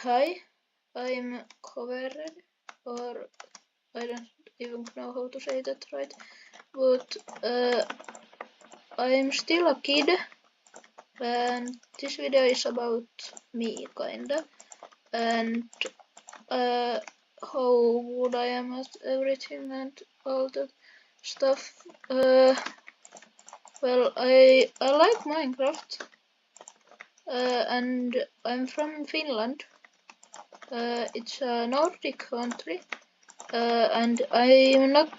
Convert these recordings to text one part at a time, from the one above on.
Hi, I'm covered, or I don't even know how to say that right, but I'm still a kid, and this video is about me, kinda, and how good I am at everything and all that stuff. Well, I like Minecraft, and I'm from Finland. It's a Nordic country. And I'm not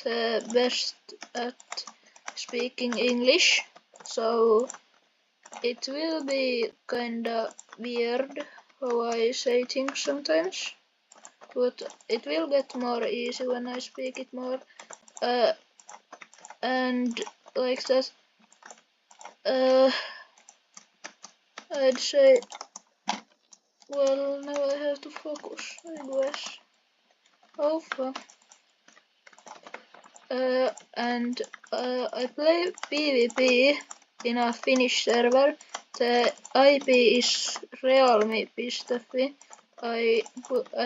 the best at speaking English, so it will be kinda weird how I say things sometimes, but it will get more easy when I speak it more. And like that, I'd say, well, now I have to focus, I guess. Oh fuck. And I play PvP in a Finnish server. The IP is realme.fi. I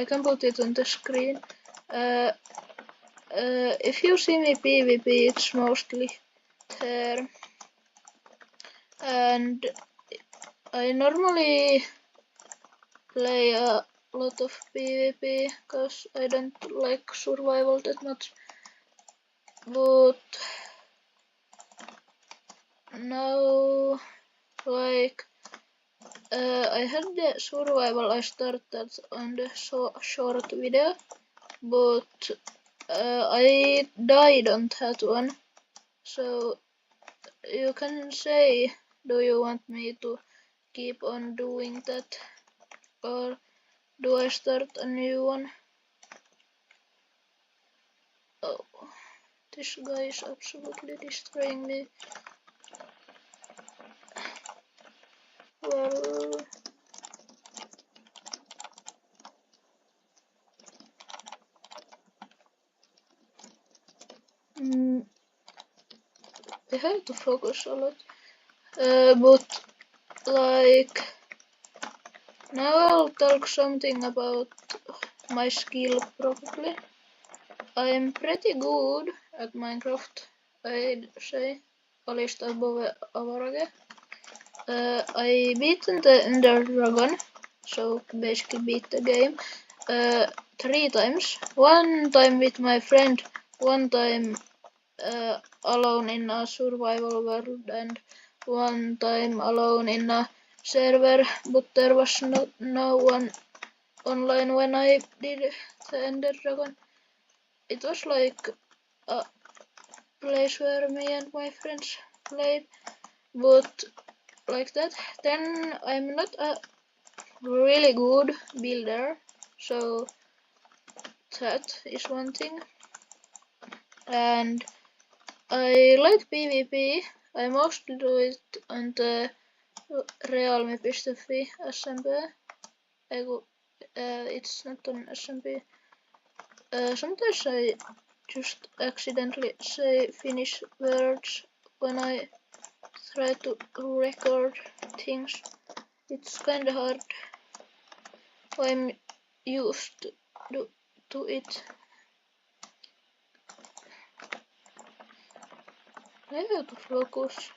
can put it on the screen. If you see me PvP, it's mostly there. And I normally play a lot of PvP because I don't like survival that much. But now, like, I had the survival I started on the short video, but I died on that one. So you can say, do you want me to keep on doing that, or do I start a new one? Oh, this guy is absolutely destroying me. Well, I have to focus a lot. But like, now I'll talk something about my skill probably. I'm pretty good at Minecraft, I'd say. Polished above average. I beaten the Ender Dragon, so basically beat the game, 3 times. 1 time with my friend, 1 time alone in a survival world, and 1 time alone in a server, but there was no one online when I did the Ender Dragon. It was like a place where me and my friends played, but like that. Then I'm not a really good builder, so that is one thing. And I like PvP. I mostly do it on the realme.fi SMP. It's not on SMP. Sometimes I just accidentally say Finnish words when I try to record things. It's kinda hard. I'm used to it. I have to focus.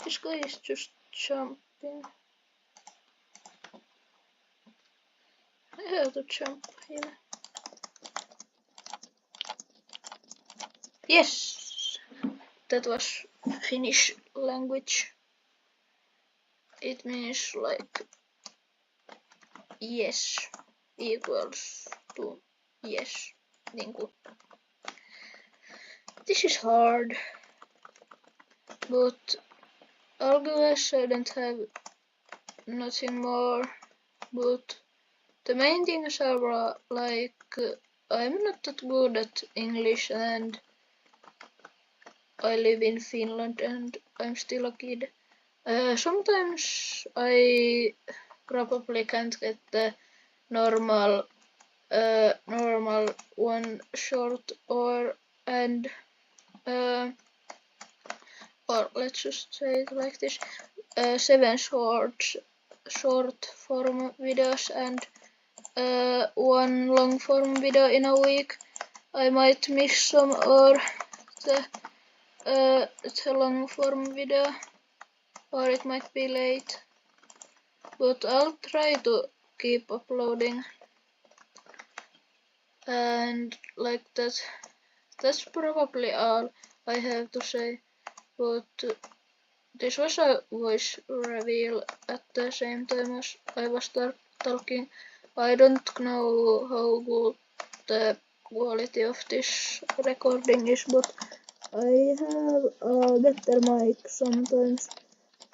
This guy is just jumping. I have to jump him. Yes! That was Finnish language. It means like yes equals to yes. Niinku. This is hard. But I'll guess I don't have nothing more. But the main things are like I'm not that good at English, and I live in Finland and I'm still a kid. Sometimes I probably can't get the normal one short or let's just say it like this. 7 short form videos and 1 long form video in a week. I might miss some or the long form video, or it might be late, but I'll try to keep uploading. And like that's probably all I have to say, but this was a voice reveal at the same time as I was talking. I don't know how good the quality of this recording is, but I have a better mic sometimes.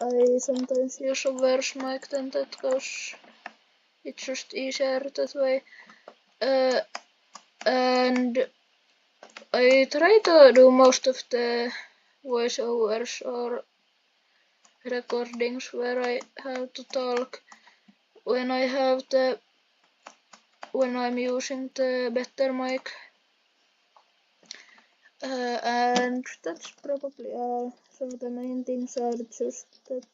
I sometimes use a worse mic than that because it's just easier that way. And I try to do most of the voiceovers or recordings where I have to talk when I'm using the better mic. And that's probably all. So the main things are just that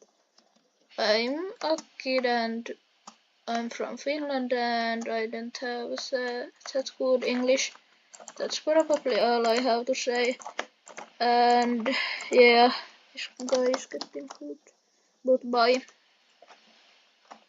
I'm a kid and I'm from Finland and I don't have that good English. That's probably all I have to say. And yeah, this guy is getting food. Goodbye.